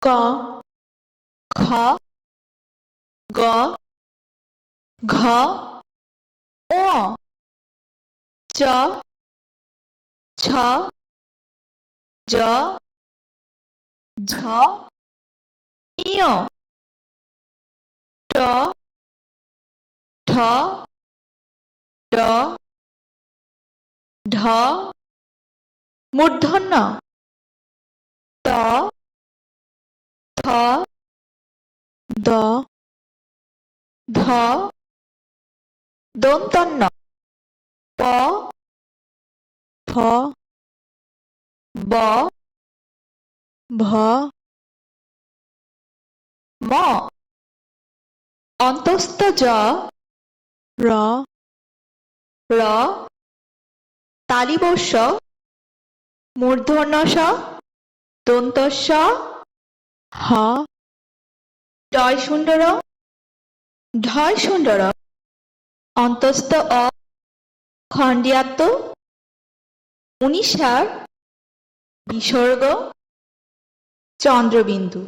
ক খ গ ঘ ঙ চ ছ জ ঝ ঞ ট ঠ ড ঢ মূর্ধন্য ট ঠ দ ধ দন্তন্য প ফ ব ভ ম অন্তস্থ জ র র তালিবস্য মূর্ধন্য ষ দন্তস্য হ ডয় সুন্দর ঢয় সুন্দর অন্তস্থ অ খণ্ডিয়াত্ত উনিশার বিসর্গ চন্দ্রবিন্দু।